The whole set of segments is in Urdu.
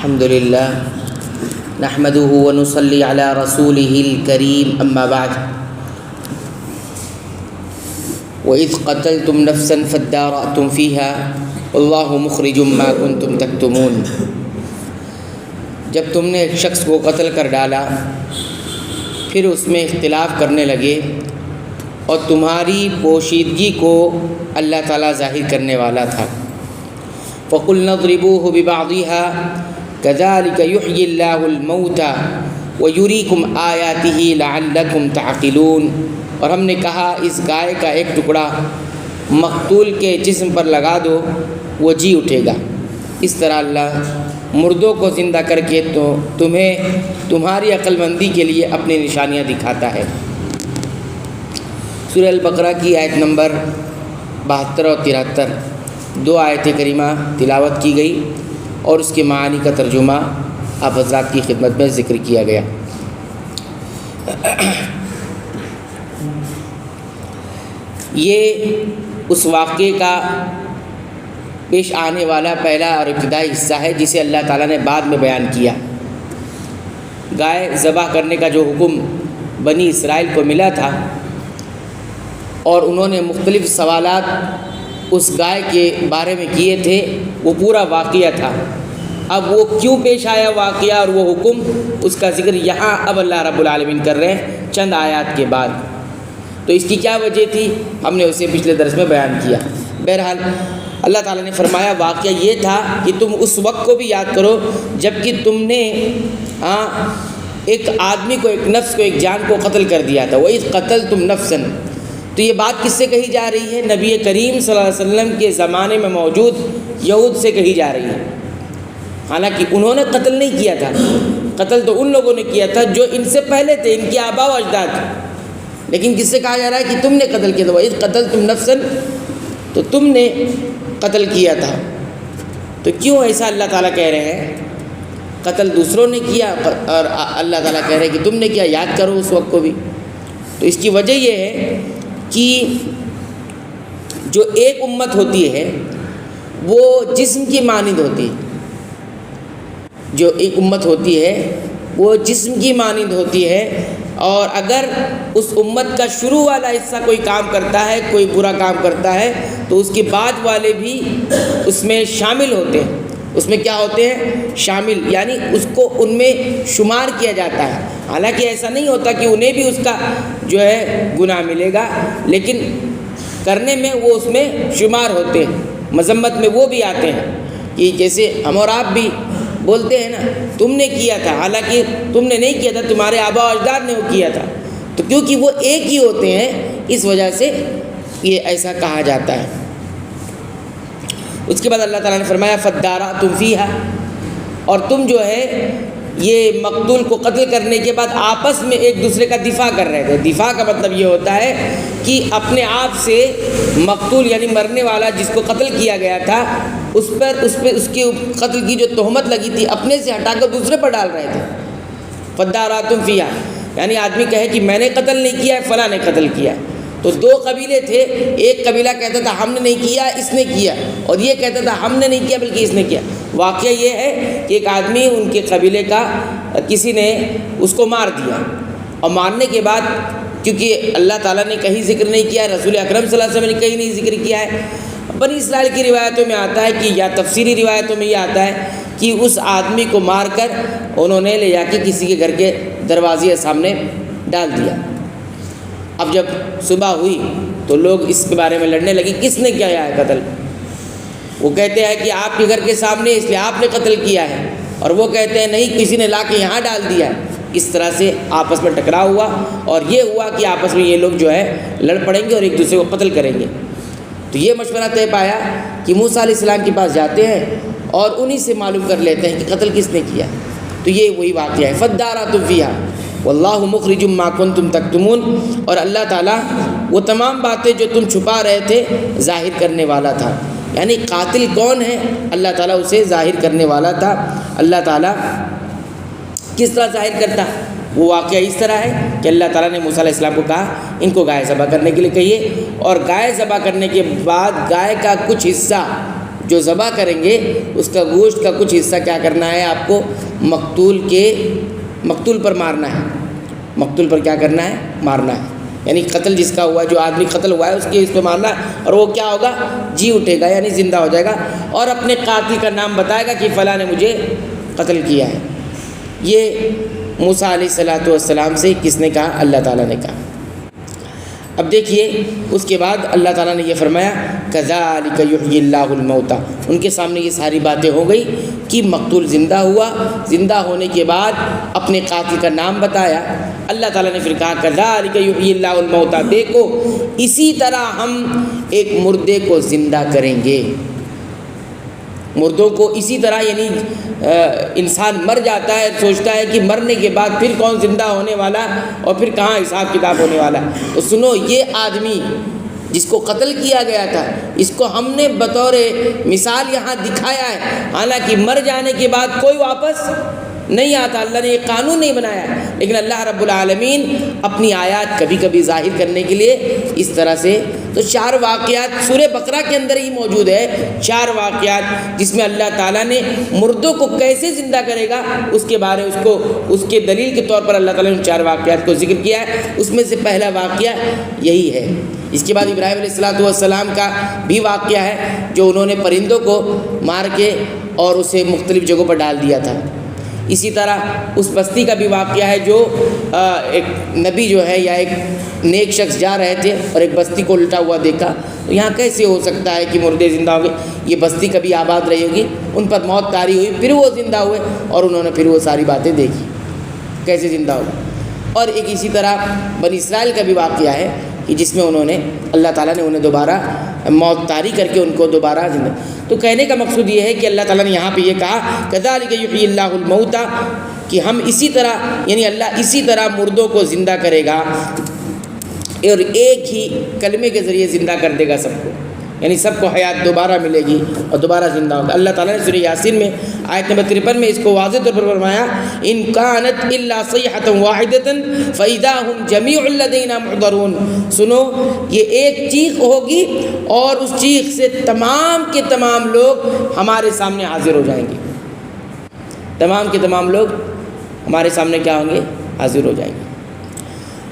الحمد للہ نحمده ونصلي على رسوله الكريم اما بعد وإذ قتلتم نفسا فادارأتم فيها والله مخرج ما كنتم تكتمون۔ جب تم نے ایک شخص کو قتل کر ڈالا پھر اس میں اختلاف کرنے لگے اور تمہاری پوشیدگی کو اللہ تعالیٰ ظاہر کرنے والا تھا۔ فَقُلْنَا اضْرِبُوهُ بِبَعْضِهَا كَذَلِكَ يُحْيِي اللَّهُ الْمَوْتَى وَيُرِيكُمْ آيَاتِهِ لَعَلَّكُمْ تَعْقِلُونَ، اور ہم نے کہا اس گائے کا ایک ٹکڑا مقتول کے جسم پر لگا دو، وہ جی اٹھے گا۔ اس طرح اللہ مردوں کو زندہ کر کے تو تمہیں تمہاری عقل مندی کے لیے اپنی نشانیاں دکھاتا ہے۔ سورہ البقرہ کی آیت نمبر 72 اور 73 دو آیت کریمہ تلاوت کی گئی اور اس کے معانی کا ترجمہ آپ حضرات کی خدمت میں ذکر کیا گیا۔ یہ اس واقعے کا پیش آنے والا پہلا اور ابتدائی حصہ ہے جسے اللہ تعالیٰ نے بعد میں بیان کیا۔ گائے ذبح کرنے کا جو حکم بنی اسرائیل کو ملا تھا اور انہوں نے مختلف سوالات اس گائے کے بارے میں کیے تھے، وہ پورا واقعہ تھا۔ اب وہ کیوں پیش آیا واقعہ اور وہ حکم، اس کا ذکر یہاں اب اللہ رب العالمین کر رہے ہیں چند آیات کے بعد۔ تو اس کی کیا وجہ تھی ہم نے اسے پچھلے درس میں بیان کیا۔ بہرحال اللہ تعالیٰ نے فرمایا واقعہ یہ تھا کہ تم اس وقت کو بھی یاد کرو جب کہ تم نے ایک آدمی کو، ایک نفس کو، ایک جان کو قتل کر دیا تھا۔ وَإِذْ قَتَلْتُمْ نَفْسًا، تو یہ بات کس سے کہی جا رہی ہے؟ نبی کریم صلی اللہ علیہ وسلم کے زمانے میں موجود یہود سے کہی جا رہی ہے۔ حالانکہ انہوں نے قتل نہیں کیا تھا، قتل تو ان لوگوں نے کیا تھا جو ان سے پہلے تھے، ان کے آباء و اجداد تھے، لیکن کس سے کہا جا رہا ہے کہ تم نے قتل کیا تھا۔ وَإِذْ قَتَلْتُمْ نَفْسًا، تو تم نے قتل کیا تھا۔ تو کیوں ایسا اللہ تعالیٰ کہہ رہے ہیں؟ قتل دوسروں نے کیا اور اللہ تعالیٰ کہہ رہے ہیں کہ تم نے کیا، یاد کرو اس وقت کو بھی۔ تو اس کی وجہ یہ ہے کہ جو ایک امت ہوتی ہے وہ جسم کی مانند ہوتی ہے، جو ایک امت ہوتی ہے وہ جسم کی مانند ہوتی ہے، اور اگر اس امت کا شروع والا حصہ کوئی کام کرتا ہے، کوئی برا کام کرتا ہے، تو اس کے بعد والے بھی اس میں شامل ہوتے ہیں۔ اس میں کیا ہوتے ہیں؟ شامل، یعنی اس کو ان میں شمار کیا جاتا ہے۔ حالانکہ ایسا نہیں ہوتا کہ انہیں بھی اس کا جو ہے گناہ ملے گا، لیکن کرنے میں وہ اس میں شمار ہوتے ہیں، مذمت میں وہ بھی آتے ہیں کہ جیسے ہم اور آپ بھی بولتے ہیں نا تم نے کیا تھا، حالانکہ تم نے نہیں کیا تھا، تمہارے آباء و اجداد نے وہ کیا تھا۔ تو کیونکہ وہ ایک ہی ہوتے ہیں اس وجہ سے یہ ایسا کہا جاتا ہے۔ اس کے بعد اللہ تعالیٰ نے فرمایا فَادَّارَأْتُمْ فِيهَا، اور تم جو ہے یہ مقتول کو قتل کرنے کے بعد آپس میں ایک دوسرے کا دفاع کر رہے تھے۔ دفاع کا مطلب یہ ہوتا ہے کہ اپنے آپ سے مقتول یعنی مرنے والا جس کو قتل کیا گیا تھا اس کے قتل کی جو تہمت لگی تھی اپنے سے ہٹا کر دوسرے پر ڈال رہے تھے۔ فَادَّارَأْتُمْ فِيهَا، یعنی آدمی کہے کہ میں نے قتل نہیں کیا ہے، فلاں نے قتل کیا۔ تو دو قبیلے تھے، ایک قبیلہ کہتا تھا ہم نے نہیں کیا، اس نے کیا، اور یہ کہتا تھا ہم نے نہیں کیا بلکہ اس نے کیا۔ واقعہ یہ ہے کہ ایک آدمی ان کے قبیلے کا کسی نے اس کو مار دیا، اور مارنے کے بعد کیونکہ اللہ تعالیٰ نے کہیں ذکر نہیں کیا، رسول اکرم صلی اللہ علیہ وسلم نے کہیں نہیں ذکر کیا ہے، بنی اسرائیل کی روایتوں میں آتا ہے کہ یا تفسیری روایتوں میں یہ آتا ہے کہ اس آدمی کو مار کر انہوں نے لے جا کے کسی کے گھر کے دروازے کے سامنے ڈال دیا۔ اب جب صبح ہوئی تو لوگ اس کے بارے میں لڑنے لگے کس نے کیا ہے قتل۔ وہ کہتے ہیں کہ آپ کے گھر کے سامنے اس لیے آپ نے قتل کیا ہے، اور وہ کہتے ہیں نہیں کسی نے لا کے یہاں ڈال دیا ہے۔ اس طرح سے آپس میں ٹکراؤ ہوا، اور یہ ہوا کہ آپس میں یہ لوگ جو ہے لڑ پڑیں گے اور ایک دوسرے کو قتل کریں گے۔ تو یہ مشورہ طے پایا کہ موسیٰ علیہ السلام کے پاس جاتے ہیں اور انہی سے معلوم کر لیتے ہیں کہ قتل کس نے کیا۔ تو یہ وہی واقعہ ہے فَادَّارَأْتُمْ فِيهَا وَاللَّهُ مُخْرِجٌ مَا كُنْتُمْ تَكْتُمُونَ، اور اللہ تعالیٰ وہ تمام باتیں جو تم چھپا رہے تھے ظاہر کرنے والا تھا۔ یعنی قاتل کون ہے اللہ تعالیٰ اسے ظاہر کرنے والا تھا۔ اللہ تعالیٰ کس طرح ظاہر کرتا؟ وہ واقعہ اس طرح ہے کہ اللہ تعالیٰ نے موسیٰ علیہ السلام کو کہا ان کو گائے ذبح کرنے کے لیے کہیے، اور گائے ذبح کرنے کے بعد گائے کا کچھ حصہ جو ذبح کریں گے اس کا گوشت کا کچھ حصہ کیا کرنا ہے آپ کو مقتول پر مارنا ہے، مقتول پر کیا کرنا ہے؟ مارنا ہے، یعنی قتل جس کا ہوا ہے، جو آدمی قتل ہوا ہے اس کے اس پہ مارنا ہے، اور وہ کیا ہوگا؟ جی اٹھے گا، یعنی زندہ ہو جائے گا اور اپنے قاتل کا نام بتائے گا کہ فلاں نے مجھے قتل کیا ہے۔ یہ موسیٰ علیہ السلام سے کس نے کہا؟ اللہ تعالیٰ نے کہا۔ اب دیکھیے اس کے بعد اللہ تعالیٰ نے یہ فرمایا کذالک یحیی اللہ الموتیٰ، ان کے سامنے یہ ساری باتیں ہو گئی کہ مقتول زندہ ہوا، زندہ ہونے کے بعد اپنے قاتل کا نام بتایا، اللہ تعالیٰ نے پھر کہا کذالک یحیی اللہ الموتیٰ، دیکھو اسی طرح ہم ایک مردے کو زندہ کریں گے، مردوں کو اسی طرح، یعنی انسان مر جاتا ہے، سوچتا ہے کہ مرنے کے بعد پھر کون زندہ ہونے والا اور پھر کہاں حساب کتاب ہونے والا۔ تو سنو، یہ آدمی جس کو قتل کیا گیا تھا، اس کو ہم نے بطور مثال یہاں دکھایا ہے، حالانکہ مر جانے کے بعد کوئی واپس نہیں آتا، اللہ نے یہ قانون نہیں بنایا، لیکن اللہ رب العالمین اپنی آیات کبھی کبھی ظاہر کرنے کے لیے اس طرح سے۔ تو 4 واقعات سورہ بقرہ کے اندر ہی موجود ہے، 4 واقعات جس میں اللہ تعالیٰ نے مردوں کو کیسے زندہ کرے گا اس کے بارے اس کے دلیل کے طور پر اللہ تعالیٰ نے 4 واقعات کو ذکر کیا ہے۔ اس میں سے پہلا واقعہ یہی ہے۔ اس کے بعد ابراہیم علیہ السلام کا بھی واقعہ ہے، جو انہوں نے پرندوں کو مار کے اور اسے مختلف جگہوں پر ڈال دیا تھا۔ اسی طرح اس بستی کا بھی واقعہ ہے، جو ایک نبی جو ہے یا ایک نیک شخص جا رہے تھے اور ایک بستی کو الٹا ہوا دیکھا، تو یہاں کیسے ہو سکتا ہے کہ مردے زندہ ہو گئے؟ یہ بستی کبھی آباد رہی ہوگی، ان پر موت طاری ہوئی، پھر وہ زندہ ہوئے اور انہوں نے پھر وہ ساری باتیں دیکھی کیسے زندہ ہوگا۔ اور ایک اسی طرح بنی اسرائیل کا بھی واقعہ ہے کہ جس میں انہوں نے اللہ تعالیٰ نے انہیں دوبارہ موت طاری کر کے ان کو دوبارہ زندہ۔ تو کہنے کا مقصود یہ ہے کہ اللہ تعالیٰ نے یہاں پہ یہ کہا کذالک یحیی اللہ الموتیٰ، کہ ہم اسی طرح، یعنی اللہ اسی طرح مردوں کو زندہ کرے گا اور ایک ہی کلمے کے ذریعے زندہ کر دے گا سب کو، یعنی سب کو حیات دوبارہ ملے گی اور دوبارہ زندہ ہوگا۔ اللہ تعالیٰ نے سورہ یاسین میں آیت نمبر 53 میں اس کو واضح طور پر فرمایا ان کانت الا صیحۃ واحدۃ فاذا هم جميع لدینا محضرون، سنو یہ ایک چیخ ہوگی اور اس چیخ سے تمام کے تمام لوگ ہمارے سامنے حاضر ہو جائیں گے، تمام کے تمام لوگ ہمارے سامنے کیا ہوں گے؟ حاضر ہو جائیں گے۔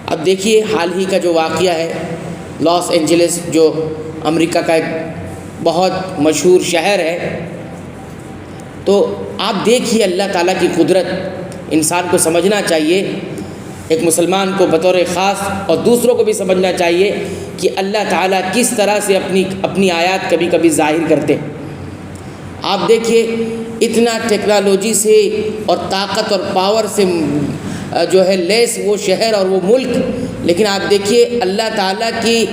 اب دیکھیے حال ہی کا جو واقعہ ہے، لاس اینجلس جو امریکہ کا ایک بہت مشہور شہر ہے، تو آپ دیکھیے اللہ تعالیٰ کی قدرت، انسان کو سمجھنا چاہیے، ایک مسلمان کو بطور خاص اور دوسروں کو بھی سمجھنا چاہیے کہ اللہ تعالیٰ کس طرح سے اپنی آیات کبھی کبھی ظاہر کرتے۔ آپ دیکھیے اتنا ٹیکنالوجی سے اور طاقت اور پاور سے جو ہے لیس وہ شہر اور وہ ملک، لیکن آپ دیکھیے اللہ تعالیٰ کی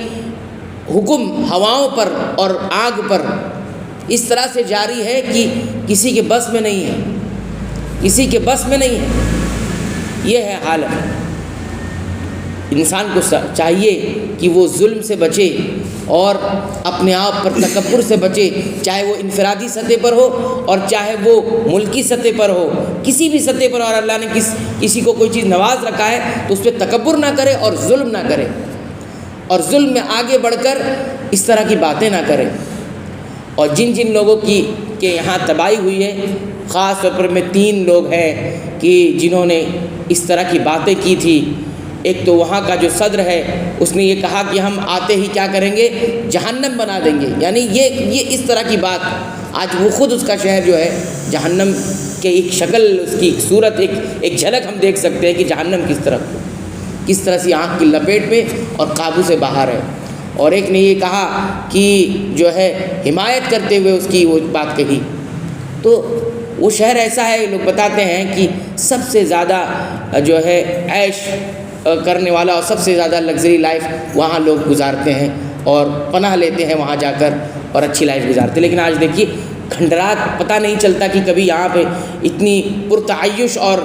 حکم ہواؤں پر اور آگ پر اس طرح سے جاری ہے کہ کسی کے بس میں نہیں ہے، کسی کے بس میں نہیں ہے۔ یہ ہے حالت۔ انسان کو چاہیے کہ وہ ظلم سے بچے اور اپنے آپ پر تکبر سے بچے، چاہے وہ انفرادی سطح پر ہو اور چاہے وہ ملکی سطح پر ہو، کسی بھی سطح پر، اور اللہ نے کسی کو کوئی چیز نواز رکھا ہے تو اس پہ تکبر نہ کرے اور ظلم نہ کرے، اور ظلم میں آگے بڑھ کر اس طرح کی باتیں نہ کرے۔ اور جن لوگوں کے یہاں تباہی ہوئی ہے، خاص طور پر میں 3 لوگ ہیں کہ جنہوں نے اس طرح کی باتیں کی تھی۔ ایک تو وہاں کا جو صدر ہے، اس نے یہ کہا کہ ہم آتے ہی کیا کریں گے؟ جہنم بنا دیں گے، یعنی یہ اس طرح کی بات۔ آج وہ خود اس کا شہر جو ہے جہنم کے ایک شکل، اس کی ایک صورت، ایک جھلک ہم دیکھ سکتے ہیں کہ جہنم کس طرح سے آنکھ کی لپیٹ میں اور قابو سے باہر ہے۔ اور ایک نے یہ کہا کہ جو ہے حمایت کرتے ہوئے اس کی وہ بات کہی۔ تو وہ شہر ایسا ہے، لوگ بتاتے ہیں کہ سب سے زیادہ جو ہے عیش کرنے والا اور سب سے زیادہ لگژری لائف وہاں لوگ گزارتے ہیں اور پناہ لیتے ہیں وہاں جا کر اور اچھی لائف گزارتے ہیں۔ لیکن آج دیکھیے کھنڈرات، پتہ نہیں چلتا کہ کبھی یہاں پہ اتنی پرتعیش اور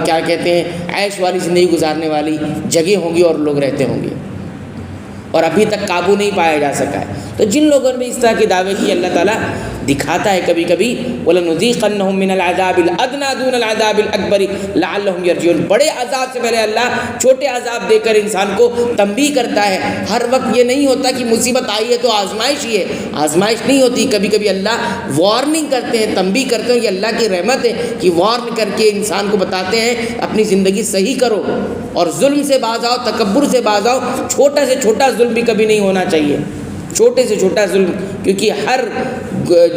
کیا کہتے ہیں عیش والی زندگی گزارنے والی جگہ ہوں گی اور لوگ رہتے ہوں گے، اور ابھی تک قابو نہیں پایا جا سکا ہے۔ تو جن لوگوں نے اس طرح کے دعوے کیے، اللہ تعالیٰ دکھاتا ہے کبھی کبھی وَلَنُذِيقَنَّهُم مِّنَ الْعَذَابِ الْأَدْنَىٰ دُونَ الْعَذَابِ الْأَكْبَرِ لَعَلَّهُمْ يَرْجِعُونَ۔ بڑے عذاب سے پہلے اللہ چھوٹے عذاب دے کر انسان کو تنبیہ کرتا ہے۔ ہر وقت یہ نہیں ہوتا کہ مصیبت آئی ہے تو آزمائش ہی ہے، آزمائش نہیں ہوتی، کبھی کبھی اللہ وارننگ کرتے ہیں، تنبیہ کرتے ہیں، یہ اللہ کی رحمت ہے کہ وارن کر کے انسان کو بتاتے ہیں اپنی زندگی صحیح کرو اور ظلم سے باز آؤ، تکبر سے باز آؤ۔ چھوٹا سے چھوٹا ظلم بھی کبھی نہیں ہونا چاہیے، چھوٹے سے چھوٹا ظلم، کیونکہ ہر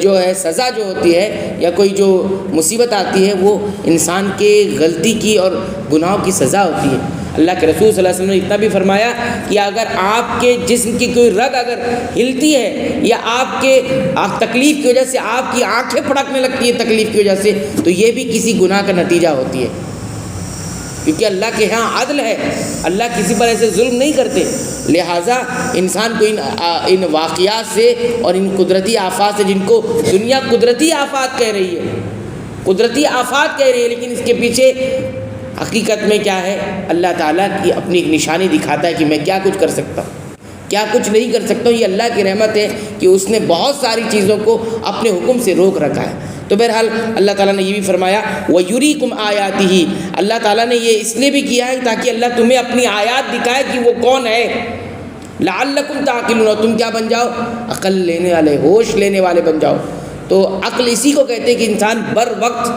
جو ہے سزا جو ہوتی ہے یا کوئی جو مصیبت آتی ہے وہ انسان کے غلطی کی اور گناہوں کی سزا ہوتی ہے۔ اللہ کے رسول صلی اللہ علیہ وسلم نے اتنا بھی فرمایا کہ اگر آپ کے جسم کی کوئی رگ اگر ہلتی ہے یا آپ کے تکلیف کی وجہ سے آپ کی آنکھیں پھڑکنے لگتی ہے تکلیف کی وجہ سے، تو یہ بھی کسی گناہ کا نتیجہ ہوتی ہے، کیونکہ اللہ کے ہاں عدل ہے، اللہ کسی پر ایسے ظلم نہیں کرتے۔ لہٰذا انسان کو ان واقعات سے اور ان قدرتی آفات سے، جن کو دنیا قدرتی آفات کہہ رہی ہے، قدرتی آفات کہہ رہی ہے، لیکن اس کے پیچھے حقیقت میں کیا ہے؟ اللہ تعالیٰ کی اپنی ایک نشانی دکھاتا ہے کہ میں کیا کچھ کر سکتا ہوں، کیا کچھ نہیں کر سکتا ہوں۔ یہ اللہ کی رحمت ہے کہ اس نے بہت ساری چیزوں کو اپنے حکم سے روک رکھا ہے۔ تو بہرحال اللہ تعالیٰ نے یہ بھی فرمایا وَيُرِيكُمْ آيَاتِهِ، اللہ تعالیٰ نے یہ اس لیے بھی کیا ہے تاکہ اللہ تمہیں اپنی آیات دکھائے کہ وہ کون ہے، لَعَلَّكُمْ تَعْقِلُونَ، تم کیا بن جاؤ؟ عقل لینے والے، ہوش لینے والے بن جاؤ۔ تو عقل اسی کو کہتے ہیں کہ انسان بر وقت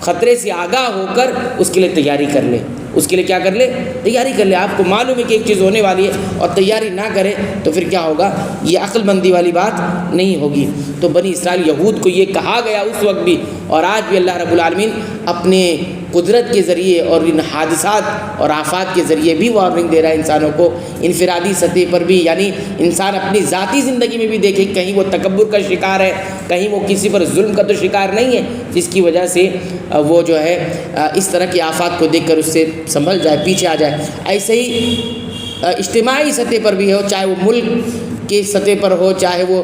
خطرے سے آگاہ ہو کر اس کے لیے تیاری کر لے، اس کے لیے کیا کر لے؟ تیاری کر لے۔ آپ کو معلوم ہے کہ ایک چیز ہونے والی ہے اور تیاری نہ کرے تو پھر کیا ہوگا؟ یہ عقل مندی والی بات نہیں ہوگی۔ تو بنی اسرائیل یہود کو یہ کہا گیا اس وقت بھی، اور آج بھی اللہ رب العالمین اپنے قدرت کے ذریعے اور ان حادثات اور آفات کے ذریعے بھی وارننگ دے رہا ہے انسانوں کو، انفرادی سطح پر بھی، یعنی انسان اپنی ذاتی زندگی میں بھی دیکھے کہیں وہ تکبر کا شکار ہے، کہیں وہ کسی پر ظلم کا تو شکار نہیں ہے، جس کی وجہ سے وہ جو ہے اس طرح کی آفات کو دیکھ کر اس سے سنبھل جائے، پیچھے آ جائے۔ ایسے ہی اجتماعی سطح پر بھی ہو، چاہے وہ ملک کی سطح پر ہو، چاہے وہ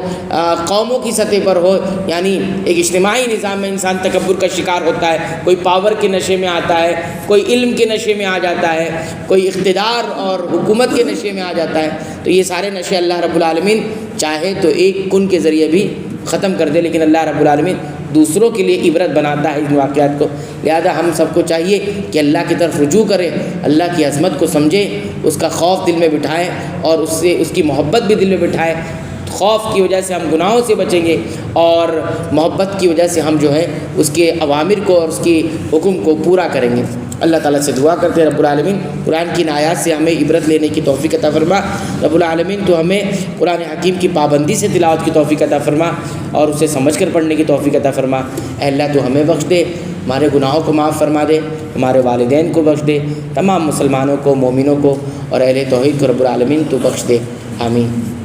قوموں کی سطح پر ہو، یعنی ایک اجتماعی نظام میں انسان تکبر کا شکار ہوتا ہے، کوئی پاور کے نشے میں آتا ہے، کوئی علم کے نشے میں آ جاتا ہے، کوئی اقتدار اور حکومت کے نشے میں آ جاتا ہے، تو یہ سارے نشے اللہ رب العالمین چاہے تو ایک کن کے ذریعے بھی ختم کر دے، لیکن اللہ رب العالمین دوسروں کے لیے عبرت بناتا ہے ان واقعات کو۔ لہذا ہم سب کو چاہیے کہ اللہ کی طرف رجوع کریں، اللہ کی عظمت کو سمجھیں، اس کا خوف دل میں بٹھائیں اور اس سے اس کی محبت بھی دل میں بٹھائیں۔ خوف کی وجہ سے ہم گناہوں سے بچیں گے اور محبت کی وجہ سے ہم جو ہے اس کے اوامر کو اور اس کی حکم کو پورا کریں گے۔ اللہ تعالیٰ سے دعا کرتے ہیں رب العالمین قرآن کی آیات سے ہمیں عبرت لینے کی توفیق عطا فرما۔ رب العالمین تو ہمیں قرآن حکیم کی پابندی سے تلاوت کی توفیق عطا فرما اور اسے سمجھ کر پڑھنے کی توفیق عطا فرما۔ اے اللہ تو ہمیں بخش دے، ہمارے گناہوں کو معاف فرما دے، ہمارے والدین کو بخش دے، تمام مسلمانوں کو، مومنوں کو اور اہل توحید کو رب العالمین تو بخش دے، آمین۔